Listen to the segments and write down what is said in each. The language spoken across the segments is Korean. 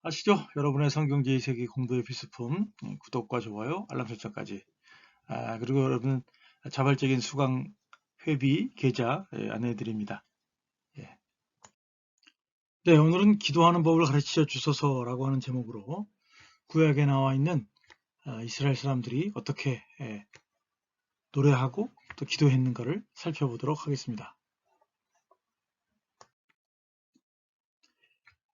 아시죠? 여러분의 성경제의 세계 공부의 필수품 구독과 좋아요, 알람 설정까지. 그리고 여러분 자발적인 수강 회비 계좌 안내해 드립니다. 예. 네, 오늘은 기도하는 법을 가르쳐 주소서라고 하는 제목으로 구약에 나와 있는 이스라엘 사람들이 어떻게 노래하고 또 기도했는가를 살펴보도록 하겠습니다.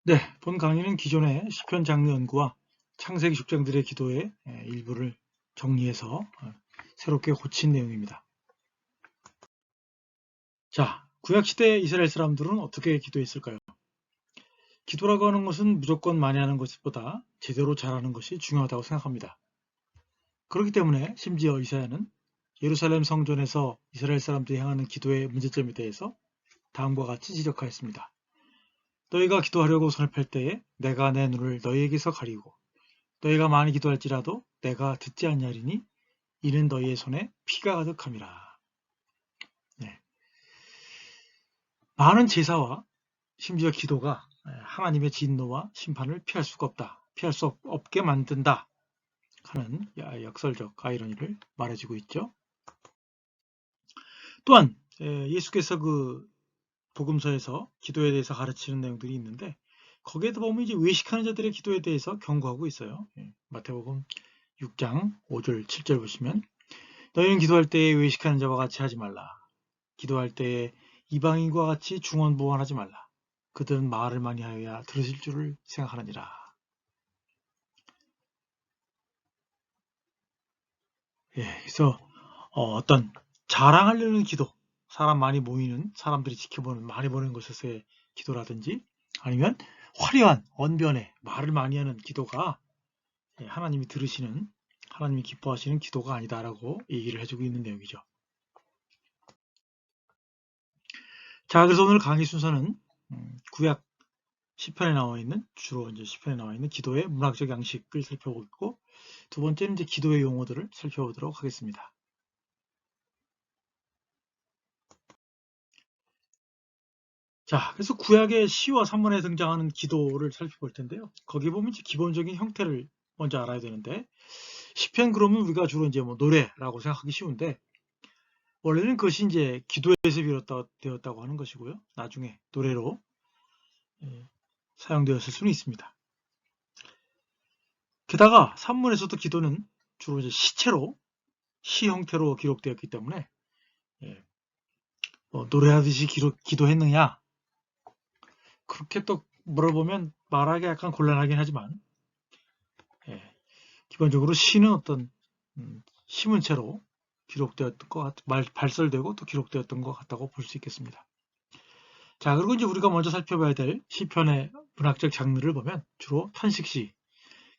네, 본 강의는 기존의 시편 장르 연구와 창세기 족장들의 기도의 일부를 정리해서 새롭게 고친 내용입니다. 자, 구약시대 이스라엘 사람들은 어떻게 기도했을까요? 기도라고 하는 것은 무조건 많이 하는 것보다 제대로 잘하는 것이 중요하다고 생각합니다. 그렇기 때문에 심지어 이사야는 예루살렘 성전에서 이스라엘 사람들이 향하는 기도의 문제점에 대해서 다음과 같이 지적하였습니다. 너희가 기도하려고 손을 펼 때에 내가 내 눈을 너희에게서 가리고 너희가 많이 기도할지라도 내가 듣지 않냐리니 이는 너희의 손에 피가 가득함이라. 네. 많은 제사와 심지어 기도가 하나님의 진노와 심판을 피할 수가 없다. 피할 수 없게 만든다 하는 역설적 아이러니를 말해주고 있죠. 또한 예수께서 그 복음서에서 기도에 대해서 가르치는 내용들이 있는데 거기에도 보면 이제 외식하는 자들의 기도에 대해서 경고하고 있어요. 마태복음 6장 5절 7절 보시면 너희는 기도할 때에 외식하는 자와 같이 하지 말라. 기도할 때에 이방인과 같이 중언부언하지 말라. 그들은 말을 많이 하여야 들으실 줄을 생각하느니라. 그래서 어떤 자랑하려는 기도, 사람 많이 모이는, 사람들이 지켜보는, 많이 보는 곳에서의 기도라든지 아니면 화려한 언변에 말을 많이 하는 기도가 하나님이 들으시는, 하나님이 기뻐하시는 기도가 아니다라고 얘기를 해주고 있는 내용이죠. 자, 그래서 오늘 강의 순서는 구약 시편에 나와 있는, 주로 이제 시편에 나와 있는 기도의 문학적 양식을 살펴보고 두 번째는 이제 기도의 용어들을 살펴보도록 하겠습니다. 자, 그래서 구약의 시와 산문에 등장하는 기도를 살펴볼 텐데요. 거기 보면 이제 기본적인 형태를 먼저 알아야 되는데, 시편 그러면 우리가 주로 이제 뭐 노래라고 생각하기 쉬운데, 원래는 그것이 이제 기도에서 비롯되었다고 하는 것이고요. 나중에 노래로 사용되었을 수는 있습니다. 게다가 산문에서도 기도는 주로 이제 시체로, 시 형태로 기록되었기 때문에, 노래하듯이 기도했느냐? 그렇게 또 물어보면 말하기 약간 곤란하긴 하지만, 기본적으로 시는 어떤 시문체로 기록되었던 발설되고 또 기록되었던 것 같다고 볼 수 있겠습니다. 자, 그리고 이제 우리가 먼저 살펴봐야 될 시편의 문학적 장르를 보면 주로 탄식시,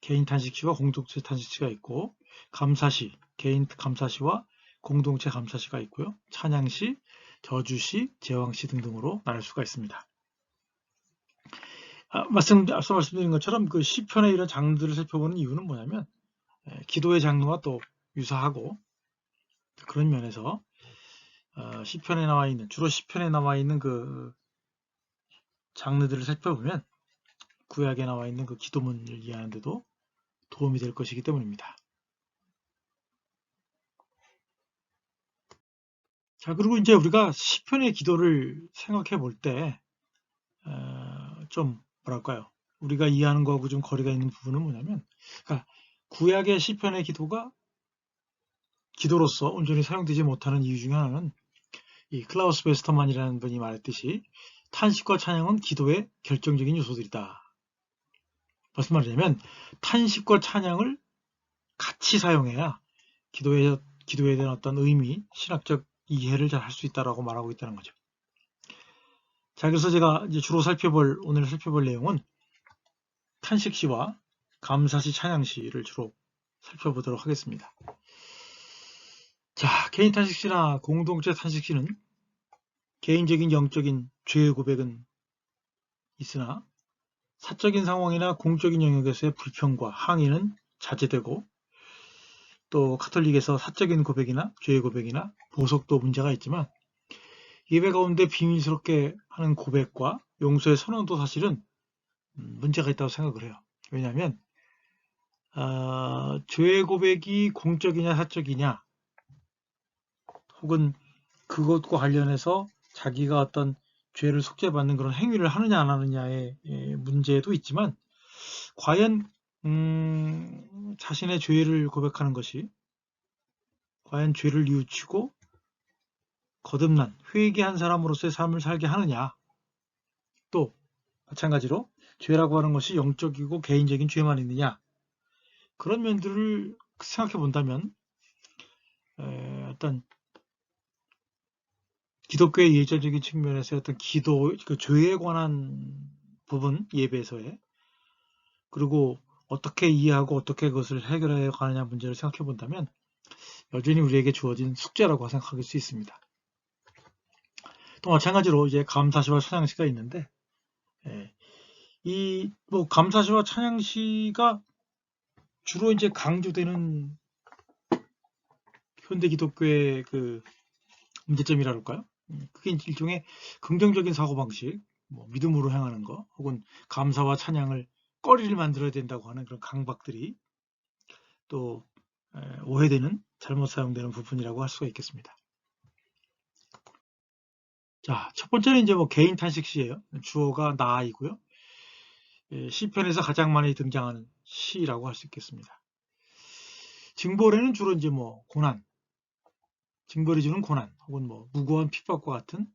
개인 탄식시와 공동체 탄식시가 있고, 감사시, 개인 감사시와 공동체 감사시가 있고요. 찬양시, 저주시, 제왕시 등등으로 나눌 수가 있습니다. 앞서 말씀드린 것처럼 그 시편의 이런 장르들을 살펴보는 이유는 뭐냐면 기도의 장르와 또 유사하고 그런 면에서 시편에 나와 있는 주로 시편에 나와 있는 그 장르들을 살펴보면 구약에 나와 있는 그 기도문을 이해하는 데도 도움이 될 것이기 때문입니다. 자, 그리고 이제 우리가 시편의 기도를 생각해 볼 때 좀 뭐랄까요? 우리가 이해하는 거하고 좀 거리가 있는 부분은 뭐냐면, 그러니까 구약의 시편의 기도가 기도로서 온전히 사용되지 못하는 이유 중에 하나는 이 클라우스 베스터만이라는 분이 말했듯이 탄식과 찬양은 기도의 결정적인 요소들이다. 무슨 말이냐면 탄식과 찬양을 같이 사용해야 기도에 대한 어떤 의미, 신학적 이해를 잘 할 수 있다라고 말하고 있다는 거죠. 자, 그래서 제가 이제 주로 오늘 살펴볼 내용은 탄식시와 감사시, 찬양시를 주로 살펴보도록 하겠습니다. 자, 개인 탄식시나 공동체 탄식시는 개인적인 영적인 죄의 고백은 있으나 사적인 상황이나 공적인 영역에서의 불평과 항의는 자제되고, 또 카톨릭에서 사적인 고백이나 죄의 고백이나 보석도 문제가 있지만 예배 가운데 비밀스럽게 하는 고백과 용서의 선언도 사실은 문제가 있다고 생각을 해요. 왜냐하면 죄의 고백이 공적이냐 사적이냐, 혹은 그것과 관련해서 자기가 어떤 죄를 속죄받는 그런 행위를 하느냐 안 하느냐의 문제도 있지만, 과연 자신의 죄를 고백하는 것이 과연 죄를 뉘우치고 거듭난 회개한 사람으로서의 삶을 살게 하느냐, 또 마찬가지로 죄라고 하는 것이 영적이고 개인적인 죄만 있느냐, 그런 면들을 생각해 본다면 어떤 기독교의 예절적인 측면에서 어떤 기도, 그 죄에 관한 부분, 예배에서의, 그리고 어떻게 이해하고 어떻게 그것을 해결해 가느냐 문제를 생각해 본다면 여전히 우리에게 주어진 숙제라고 생각할 수 있습니다. 또 마찬가지로 이제 감사시와 찬양시가 있는데, 이 뭐 감사시와 찬양시가 주로 이제 강조되는 현대 기독교의 그 문제점이라 할까요? 그게 일종의 긍정적인 사고방식, 뭐 믿음으로 행하는 거, 혹은 감사와 찬양을 꺼리를 만들어야 된다고 하는 그런 강박들이 또 오해되는, 잘못 사용되는 부분이라고 할 수가 있겠습니다. 자, 첫 번째는 이제 뭐 개인 탄식 시예요. 주어가 나이고요. 시편에서 가장 많이 등장하는 시라고 할 수 있겠습니다. 징벌에는 주로 이제 뭐 고난, 징벌이 주는 고난, 혹은 뭐 무고한 핍박과 같은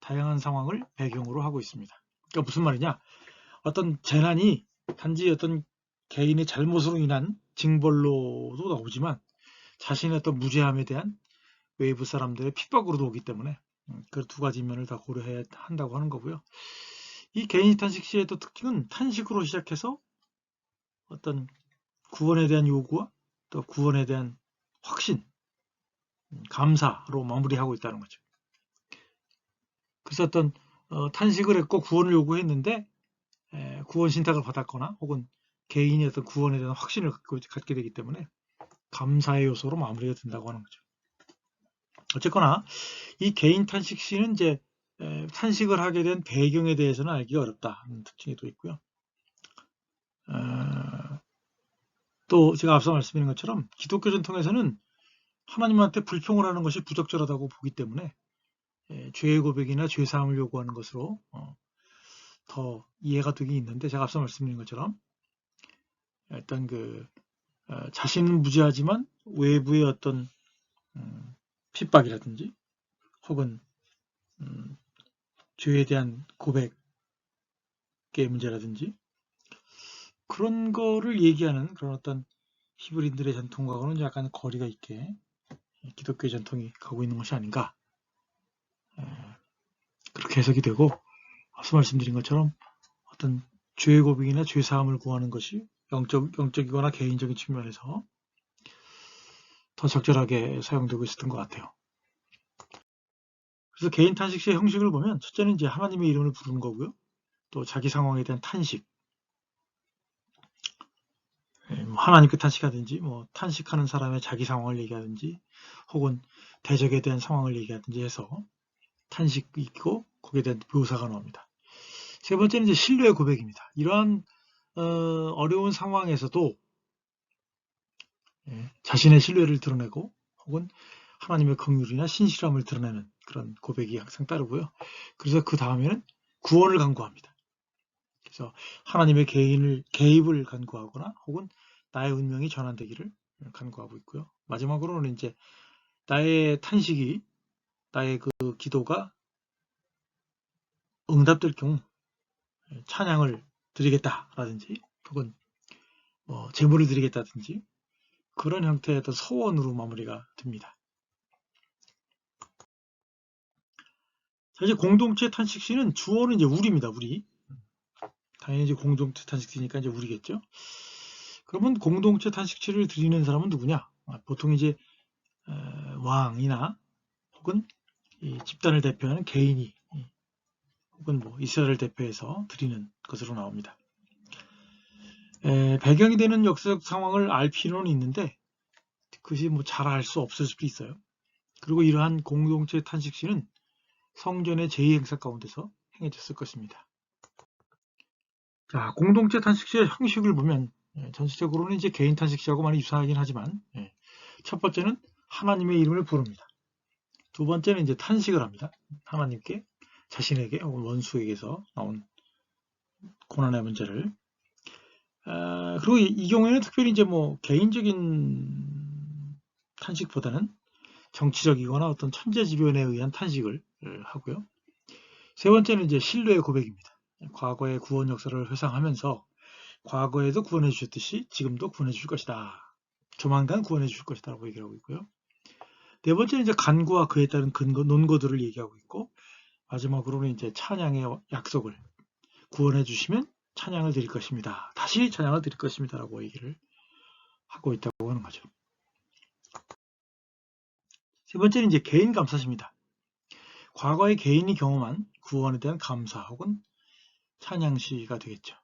다양한 상황을 배경으로 하고 있습니다. 그러니까 무슨 말이냐? 어떤 재난이 단지 어떤 개인의 잘못으로 인한 징벌로도 나오지만 자신의 어떤 무죄함에 대한 외부 사람들의 핍박으로도 오기 때문에 그 두 가지 면을 다 고려해야 한다고 하는 거고요. 이 개인 탄식 시의 또 특징은 탄식으로 시작해서 어떤 구원에 대한 요구와 또 구원에 대한 확신, 감사로 마무리하고 있다는 거죠. 그래서 어떤 탄식을 했고 구원을 요구했는데 구원 신탁을 받았거나 혹은 개인이 어떤 구원에 대한 확신을 갖게 되기 때문에 감사의 요소로 마무리가 된다고 하는 거죠. 어쨌거나 이 개인 탄식 시는 이제 탄식을 하게 된 배경에 대해서는 알기가 어렵다는 특징이 또 있고요. 또 제가 앞서 말씀드린 것처럼 기독교 전통에서는 하나님한테 불평을 하는 것이 부적절하다고 보기 때문에 죄의 고백이나 죄 사함을 요구하는 것으로 더 이해가 되긴 있는데, 제가 앞서 말씀드린 것처럼 일단 자신은 무죄하지만 외부의 어떤 핍박이라든지 혹은 죄에 대한 고백의 문제라든지 그런 거를 얘기하는 그런 어떤 히브리인들의 전통과는 약간 거리가 있게 기독교의 전통이 가고 있는 것이 아닌가, 그렇게 해석이 되고, 앞서 말씀드린 것처럼 어떤 죄의 고백이나 죄 사함을 구하는 것이 영적이거나 개인적인 측면에서 더 적절하게 사용되고 있었던 것 같아요. 그래서 개인 탄식 시의 형식을 보면 첫째는 이제 하나님의 이름을 부르는 거고요. 또 자기 상황에 대한 탄식, 하나님께 탄식하든지 뭐 탄식하는 사람의 자기 상황을 얘기하든지 혹은 대적에 대한 상황을 얘기하든지 해서 탄식이 있고 거기에 대한 묘사가 나옵니다. 세 번째는 이제 신뢰의 고백입니다. 이러한 어려운 상황에서도 자신의 신뢰를 드러내고 혹은 하나님의 긍휼이나 신실함을 드러내는 그런 고백이 항상 따르고요. 그래서 그 다음에는 구원을 간구합니다. 그래서 하나님의 개입을 간구하거나 혹은 나의 운명이 전환되기를 간구하고 있고요. 마지막으로는 이제 나의 탄식이, 나의 그 기도가 응답될 경우 찬양을 드리겠다라든지 혹은 뭐 제물을 드리겠다든지 그런 형태의 어떤 소원으로 마무리가 됩니다. 자, 이제 공동체 탄식시는 주어는 이제 우리입니다. 우리. 당연히 이제 공동체 탄식시니까 이제 우리겠죠. 그러면 공동체 탄식시를 드리는 사람은 누구냐? 보통 이제 왕이나 혹은 이 집단을 대표하는 개인이 혹은 뭐 이스라엘을 대표해서 드리는 것으로 나옵니다. 배경이 되는 역사적 상황을 알 필요는 있는데 그것이 뭐 잘 알 수 없을 수도 있어요. 그리고 이러한 공동체 탄식시는 성전의 제2행사 가운데서 행해졌을 것입니다. 자, 공동체 탄식시의 형식을 보면 전체적으로는 이제 개인 탄식시하고 많이 유사하긴 하지만 첫 번째는 하나님의 이름을 부릅니다. 두 번째는 이제 탄식을 합니다. 하나님께 자신에게 혹은 원수에게서 나온 고난의 문제를 그리고 이 경우에는 특별히 이제 뭐 개인적인 탄식보다는 정치적이거나 어떤 천재지변에 의한 탄식을 하고요. 세 번째는 이제 신뢰의 고백입니다. 과거의 구원 역사를 회상하면서 과거에도 구원해 주셨듯이 지금도 구원해 주실 것이다. 조만간 구원해 주실 것이다 라고 얘기를 하고 있고요. 네 번째는 이제 간구와 그에 따른 근거, 논거들을 얘기하고 있고 마지막으로는 이제 찬양의 약속을 구원해 주시면 찬양을 드릴 것입니다. 다시 찬양을 드릴 것입니다 라고 얘기를 하고 있다고 하는 거죠. 세 번째는 이제 개인 감사십니다. 과거의 개인이 경험한 구원에 대한 감사 혹은 찬양시가 되겠죠.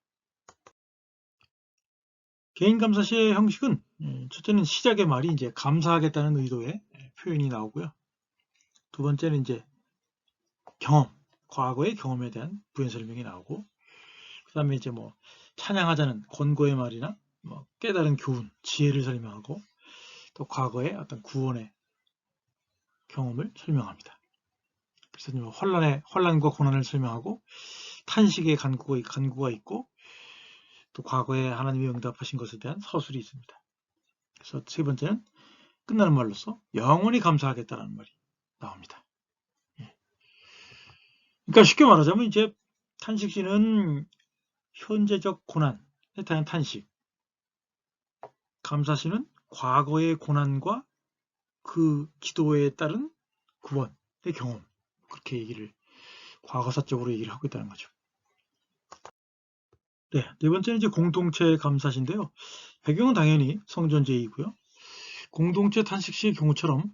개인 감사시의 형식은 첫째는 시작의 말이 이제 감사하겠다는 의도의 표현이 나오고요. 두 번째는 이제 경험, 과거의 경험에 대한 부연 설명이 나오고, 그 다음에 이제 뭐 찬양하자는 권고의 말이나 뭐 깨달은 교훈, 지혜를 설명하고, 또 과거의 어떤 구원의 경험을 설명합니다. 그래서 뭐 환란과 고난을 설명하고, 탄식의 간구가 있고, 또 과거에 하나님이 응답하신 것에 대한 서술이 있습니다. 그래서 세 번째는 끝나는 말로서 영원히 감사하겠다라는 말이 나옵니다. 그러니까 쉽게 말하자면 이제 탄식시는 현재적 고난에 대한 탄식, 감사시는 과거의 고난과 그 기도에 따른 구원의 경험, 그렇게 얘기를 과거사적으로 얘기를 하고 있다는 거죠. 네, 네 번째는 이제 공동체 감사시인데요. 배경은 당연히 성전제이고요. 공동체 탄식시의 경우처럼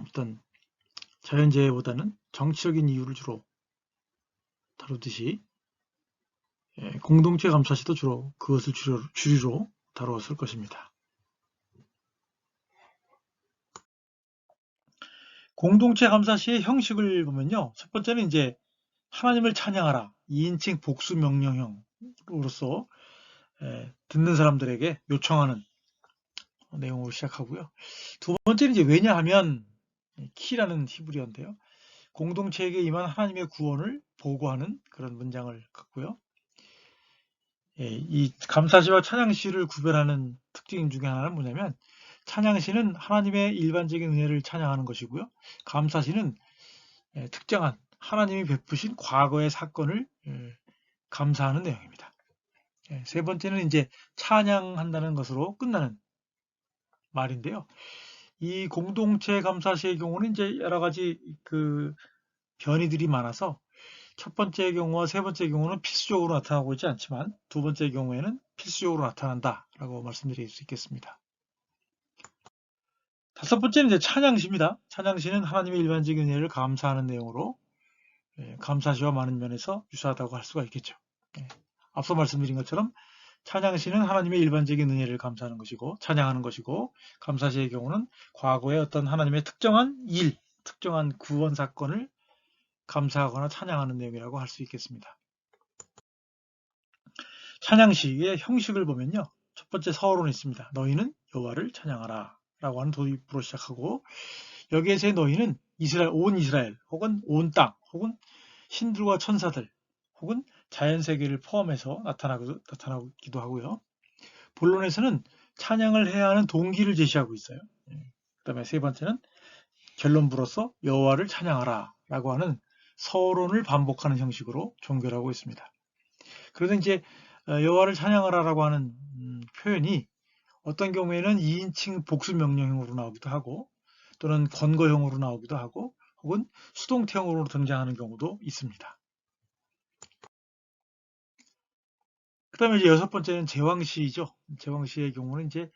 어떤 자연재해보다는 정치적인 이유를 주로 다루듯이 공동체 감사시도 주로 그것을 주리로 다루었을 것입니다. 공동체 감사시의 형식을 보면요. 첫 번째는 이제 하나님을 찬양하라. 2인칭 복수 명령형으로서 듣는 사람들에게 요청하는 내용으로 시작하고요. 두 번째는 이제 왜냐하면 키라는 히브리어인데요. 공동체에게 임한 하나님의 구원을 보고하는 그런 문장을 갖고요. 이 감사시와 찬양시를 구별하는 특징 중에 하나는 뭐냐면 찬양시는 하나님의 일반적인 은혜를 찬양하는 것이고요. 감사시는 특정한 하나님이 베푸신 과거의 사건을 감사하는 내용입니다. 세 번째는 이제 찬양한다는 것으로 끝나는 말인데요. 이 공동체 감사시의 경우는 이제 여러 가지 그 변이들이 많아서 첫 번째 경우와 세 번째 경우는 필수적으로 나타나고 있지 않지만 두 번째 경우에는 필수적으로 나타난다라고 말씀드릴 수 있겠습니다. 다섯 번째는 이제 찬양시입니다. 찬양시는 하나님의 일반적인 은혜를 감사하는 내용으로 감사시와 많은 면에서 유사하다고 할 수가 있겠죠. 앞서 말씀드린 것처럼 찬양시는 하나님의 일반적인 은혜를 감사하는 것이고 찬양하는 것이고 감사시의 경우는 과거의 어떤 하나님의 특정한 일, 특정한 구원 사건을 감사하거나 찬양하는 내용이라고 할 수 있겠습니다. 찬양시의 형식을 보면요. 첫 번째 서론이 있습니다. 너희는 여호와를 찬양하라 라고 하는 도입으로 시작하고 여기에서의 너희는 온 이스라엘 혹은 온 땅 혹은 신들과 천사들 혹은 자연세계를 포함해서 나타나기도 하고요. 본론에서는 찬양을 해야 하는 동기를 제시하고 있어요. 그 다음에 세 번째는 결론부로서 여호와를 찬양하라 라고 하는 서론을 반복하는 형식으로 종결하고 있습니다. 그래서 이제 여호와를 찬양하라라고 하는 표현이 어떤 경우에는 2인칭 복수 명령형으로 나오기도 하고 또는 권거형으로 나오기도 하고 혹은 수동태형으로 등장하는 경우도 있습니다. 그 다음에 이제 여섯 번째는 제왕시이죠. 제왕시의 경우는 이제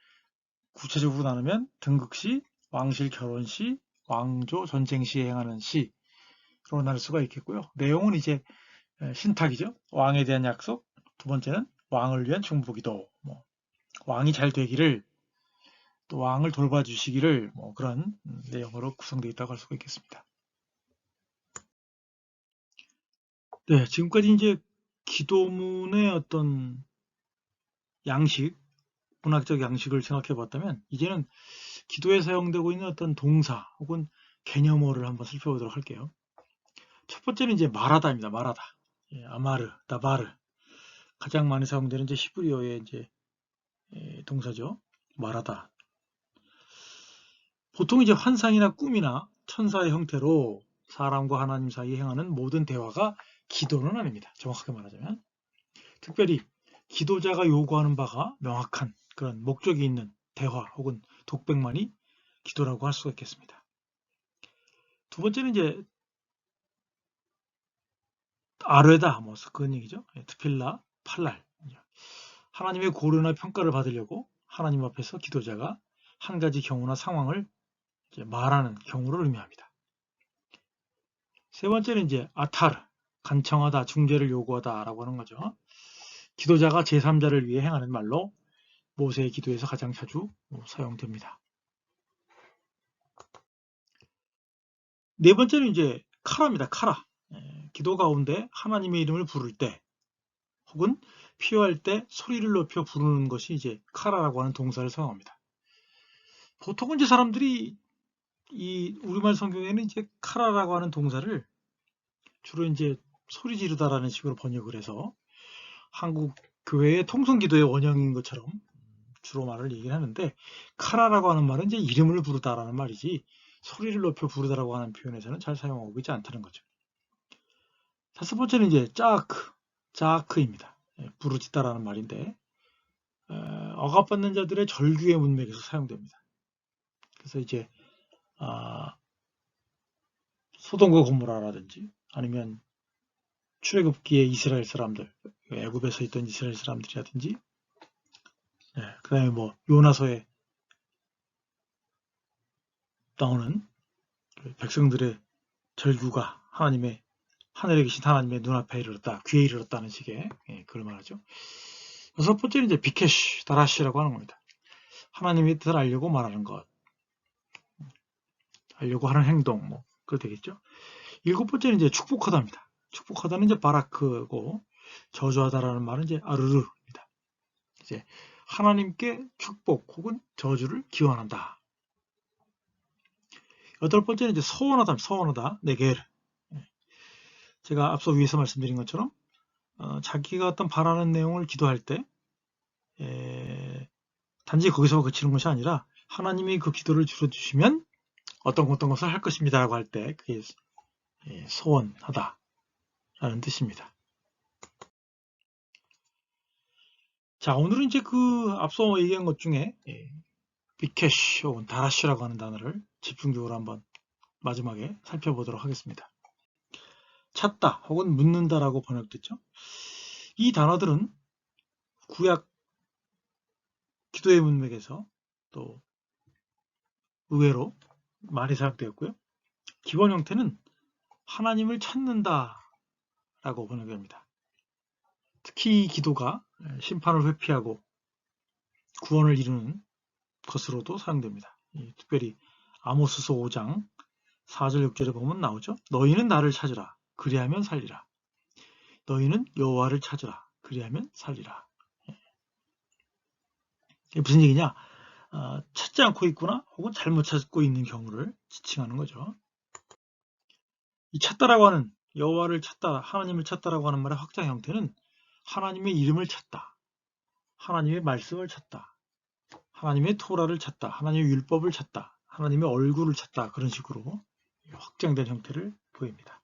구체적으로 나누면 등극시, 왕실 결혼시, 왕조 전쟁시에 행하는 시로 나눌 수가 있겠고요. 내용은 이제 신탁이죠. 왕에 대한 약속, 두 번째는 왕을 위한 중보기도, 왕이 잘 되기를 또 왕을 돌봐주시기를 그런 내용으로 구성되어 있다고 할 수가 있겠습니다. 네, 지금까지 이제 기도문의 어떤 양식, 문학적 양식을 생각해 봤다면 이제는 기도에 사용되고 있는 어떤 동사 혹은 개념어를 한번 살펴보도록 할게요. 첫 번째는 이제 말하다입니다. 말하다. 아마르, 다바르. 가장 많이 사용되는 이제 히브리어의 이제 동사죠. 말하다. 보통 이제 환상이나 꿈이나 천사의 형태로 사람과 하나님 사이에 행하는 모든 대화가 기도는 아닙니다. 정확하게 말하자면. 특별히 기도자가 요구하는 바가 명확한 그런 목적이 있는 대화 혹은 독백만이 기도라고 할 수가 있겠습니다. 두 번째는 이제 아뢰다, 뭐 그런 얘기죠. 트필라, 팔랄. 하나님의 고려나 평가를 받으려고 하나님 앞에서 기도자가 한 가지 경우나 상황을 이제 말하는 경우를 의미합니다. 세 번째는 이제 아타르, 간청하다, 중재를 요구하다라고 하는 거죠. 기도자가 제3자를 위해 행하는 말로 모세의 기도에서 가장 자주 사용됩니다. 네 번째는 이제 카라입니다. 카라. 기도 가운데 하나님의 이름을 부를 때 혹은 피할 때 소리를 높여 부르는 것이 이제 카라라고 하는 동사를 사용합니다. 보통은 이제 사람들이 이 우리말 성경에는 이제 카라라고 하는 동사를 주로 이제 소리 지르다라는 식으로 번역을 해서 한국 교회의 통성 기도의 원형인 것처럼 주로 말을 얘기를 하는데, 카라라고 하는 말은 이제 이름을 부르다라는 말이지 소리를 높여 부르다라고 하는 표현에서는 잘 사용하고 있지 않다는 거죠. 다섯 번째는 이제 짜크입니다. 부르짖다라는 말인데 억압받는 자들의 절규의 문맥에서 사용됩니다. 그래서 이제 소돔과 고모라라든지 아니면 출애굽기의 이스라엘 사람들, 애굽에서 있던 이스라엘 사람들이라든지, 그 다음에 뭐 요나서에 나오는 백성들의 절규가 하늘에 계신 하나님의 눈앞에 이르렀다, 귀에 이르렀다는 식의 그걸 말하죠. 여섯 번째는 이제 비케시, 다라시라고 하는 겁니다. 하나님의 뜻을 알려고 말하는 것, 알려고 하는 행동, 뭐 그거 되겠죠. 일곱 번째는 이제 축복하다입니다. 축복하다는 이제 바라크고, 저주하다라는 말은 이제 아르르입니다. 이제 하나님께 축복 혹은 저주를 기원한다. 여덟 번째는 이제 서원하다, 네게르. 제가 앞서 위에서 말씀드린 것처럼 자기가 어떤 바라는 내용을 기도할 때 단지 거기서 그치는 것이 아니라 하나님이 그 기도를 들어주시면 어떤 것을 할 것입니다 라고 할 때 그게 소원하다 라는 뜻입니다. 자, 오늘은 이제 그 앞서 얘기한 것 중에 비케시 혹은 다라시라고 하는 단어를 집중적으로 한번 마지막에 살펴보도록 하겠습니다. 찾다 혹은 묻는다라고 번역됐죠. 이 단어들은 구약 기도의 문맥에서 또 의외로 많이 사용되었고요. 기본 형태는 하나님을 찾는다 라고 번역됩니다. 특히 기도가 심판을 회피하고 구원을 이루는 것으로도 사용됩니다. 특별히 아모스서 5장 4절 6절에 보면 나오죠. 너희는 나를 찾으라 그리하면 살리라. 너희는 여호와를 찾으라 그리하면 살리라. 이게 무슨 얘기냐? 찾지 않고 있거나 혹은 잘못 찾고 있는 경우를 지칭하는 거죠. 이 찾다라고 하는, 여호와를 찾다, 하나님을 찾다라고 하는 말의 확장 형태는 하나님의 이름을 찾다, 하나님의 말씀을 찾다, 하나님의 토라를 찾다, 하나님의 율법을 찾다, 하나님의 얼굴을 찾다, 그런 식으로 확장된 형태를 보입니다.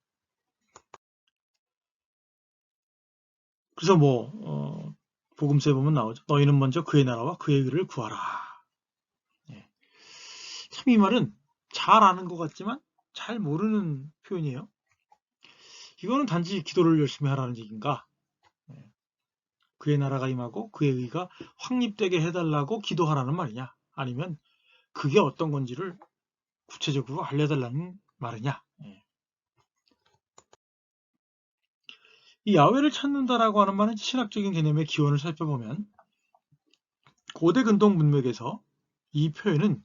그래서 뭐 복음서에 보면 나오죠. 너희는 먼저 그의 나라와 그의 의를 구하라. 참 이 말은 잘 아는 것 같지만 잘 모르는 표현이에요. 이거는 단지 기도를 열심히 하라는 얘기인가? 그의 나라가 임하고 그의 의가 확립되게 해달라고 기도하라는 말이냐? 아니면 그게 어떤 건지를 구체적으로 알려달라는 말이냐? 이 야훼를 찾는다라고 하는 말은 신학적인 개념의 기원을 살펴보면 고대 근동 문맥에서 이 표현은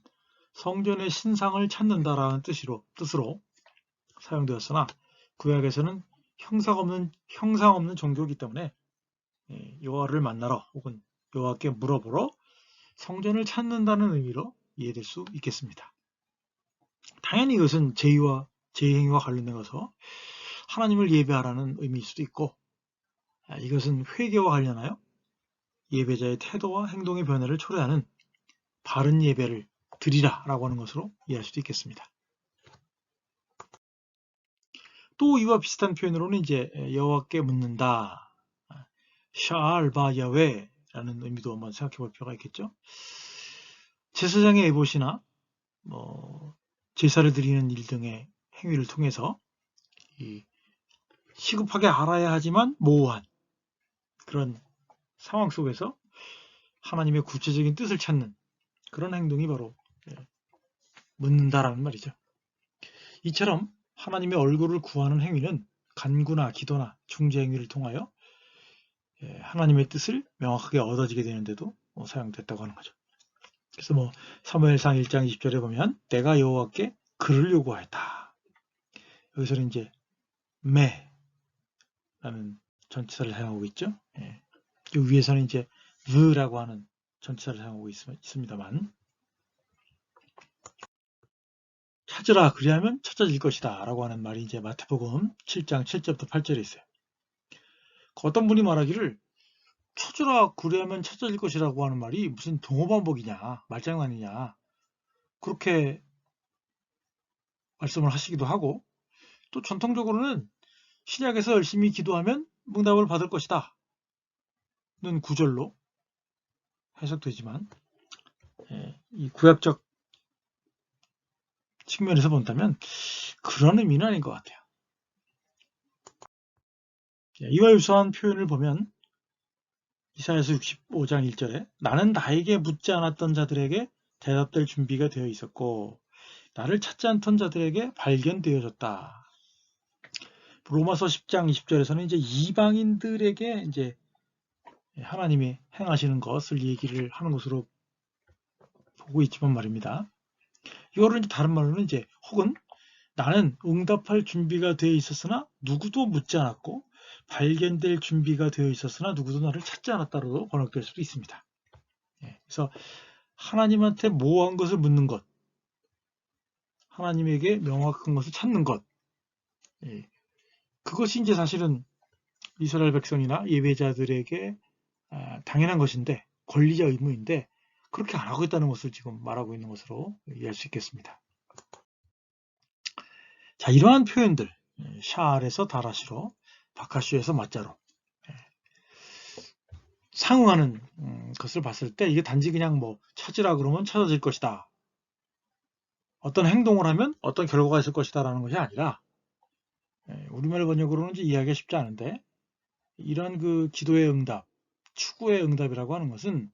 성전의 신상을 찾는다라는 뜻으로 사용되었으나 구약에서는 형상 없는 종교이기 때문에 여호와를 만나러 혹은 여호와께 물어보러 성전을 찾는다는 의미로 이해될 수 있겠습니다. 당연히 이것은 제의행위와 관련된 것서 하나님을 예배하라는 의미일 수도 있고, 이것은 회개와 관련하여 예배자의 태도와 행동의 변화를 초래하는 바른 예배를 드리라 라고 하는 것으로 이해할 수도 있겠습니다. 또 이와 비슷한 표현으로는 이제 여호와께 묻는다, 샤알 바 야훼라는 의미도 한번 생각해 볼 필요가 있겠죠. 제사장의 에봇이나 제사를 드리는 일 등의 행위를 통해서 시급하게 알아야 하지만 모호한 그런 상황 속에서 하나님의 구체적인 뜻을 찾는 그런 행동이 바로 묻는다라는 말이죠. 이처럼 하나님의 얼굴을 구하는 행위는 간구나 기도나 중재 행위를 통하여 하나님의 뜻을 명확하게 얻어지게 되는데도 사용됐다고 하는 거죠. 그래서 사무엘상 1장 20절에 보면 내가 여호와께 그를 요구하였다. 여기서는 이제 메라는 전치사를 사용하고 있죠. 그 위에서는 이제 브라고 하는 전치사를 사용하고 있습니다만, 찾으라 그리하면 찾아질 것이다 라고 하는 말이 이제 마태복음 7장 7절부터 8절에 있어요. 어떤 분이 말하기를 찾으라 그리하면 찾아질 것이라고 하는 말이 무슨 동어반복이냐, 말장난이냐, 그렇게 말씀을 하시기도 하고, 또 전통적으로는 신약에서 열심히 기도하면 응답을 받을 것이다 는 구절로 해석되지만, 이 구약적 측면에서 본다면 그런 의미는 아닌 것 같아요. 이와 유사한 표현을 보면 이사야서 65장 1절에 나는 나에게 묻지 않았던 자들에게 대답될 준비가 되어 있었고 나를 찾지 않던 자들에게 발견되어졌다. 로마서 10장 20절에서는 이제 이방인들에게 이제 하나님이 행하시는 것을 얘기를 하는 것으로 보고 있지만 말입니다. 이거를 이제 다른 말로는 이제 혹은 나는 응답할 준비가 되어 있었으나 누구도 묻지 않았고 발견될 준비가 되어 있었으나 누구도 나를 찾지 않았다로 번역될 수도 있습니다. 그래서 하나님한테 모호한 것을 묻는 것, 하나님에게 명확한 것을 찾는 것, 그것이 이제 사실은 이스라엘 백성이나 예배자들에게 당연한 것인데, 권리자 의무인데 그렇게 안 하고 있다는 것을 지금 말하고 있는 것으로 이해할 수 있겠습니다. 자, 이러한 표현들, 샤알에서 다라시로, 바카슈에서 마자로 상응하는 것을 봤을 때 이게 단지 그냥 찾으라 그러면 찾아질 것이다, 어떤 행동을 하면 어떤 결과가 있을 것이다 라는 것이 아니라, 우리말 번역으로는 이제 이해하기가 쉽지 않은데, 이런 그 기도의 응답, 추구의 응답이라고 하는 것은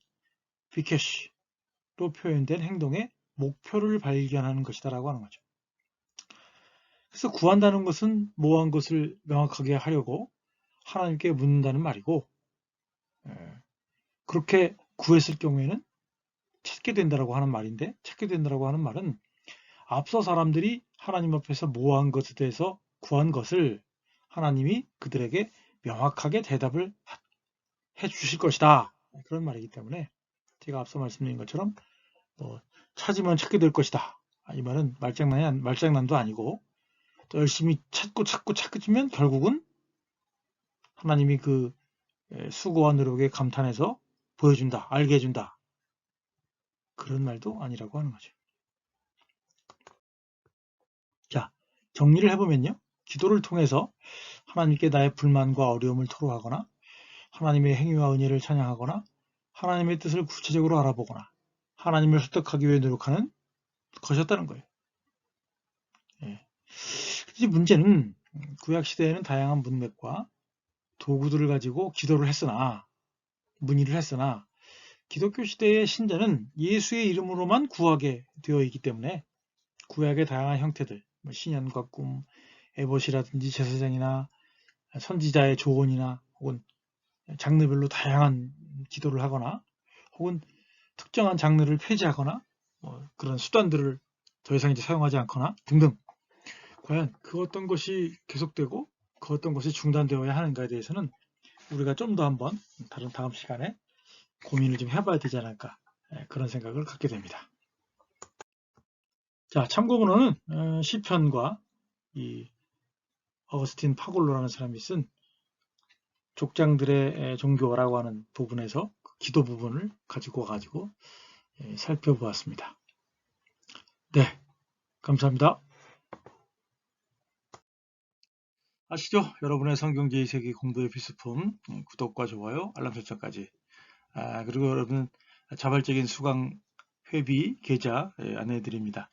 비케시로 표현된 행동의 목표를 발견하는 것이다 라고 하는 거죠. 그래서 구한다는 것은 모호한 것을 명확하게 하려고 하나님께 묻는다는 말이고, 그렇게 구했을 경우에는 찾게 된다라고 하는 말인데, 찾게 된다라고 하는 말은 앞서 사람들이 하나님 앞에서 모호한 것에 대해서 구한 것을 하나님이 그들에게 명확하게 대답을 해 주실 것이다, 그런 말이기 때문에 제가 앞서 말씀드린 것처럼 찾으면 찾게 될 것이다, 이 말은 말장난도 아니고, 또 열심히 찾으면 결국은 하나님이 그 수고와 노력에 감탄해서 보여준다, 알게 해준다, 그런 말도 아니라고 하는 거죠. 자, 정리를 해보면요, 기도를 통해서 하나님께 나의 불만과 어려움을 토로하거나 하나님의 행위와 은혜를 찬양하거나 하나님의 뜻을 구체적으로 알아보거나 하나님을 설득하기 위해 노력하는 것이었다는 거예요. 이제 문제는 구약시대에는 다양한 문맥과 도구들을 가지고 기도를 했으나, 문의를 했으나, 기독교 시대의 신자는 예수의 이름으로만 구하게 되어 있기 때문에 구약의 다양한 형태들, 신년과 꿈, 에봇이라든지 제사장이나 선지자의 조언이나 혹은 장르별로 다양한 기도를 하거나 혹은 특정한 장르를 폐지하거나 그런 수단들을 더 이상 이제 사용하지 않거나 등등, 과연 그 어떤 것이 계속되고 그 어떤 것이 중단되어야 하는가에 대해서는 우리가 좀 더 한번 다음 시간에 고민을 좀 해봐야 되지 않을까, 그런 생각을 갖게 됩니다. 자, 참고문헌은 시편과 이 어거스틴 파골로라는 사람이 쓴 족장들의 종교라고 하는 부분에서 그 기도 부분을 가지고 살펴보았습니다. 네, 감사합니다. 아시죠? 여러분의 성경제 2세기 공부의 필수품, 구독과 좋아요, 알람 설정까지. 그리고 여러분 자발적인 수강 회비 계좌 안내해 드립니다.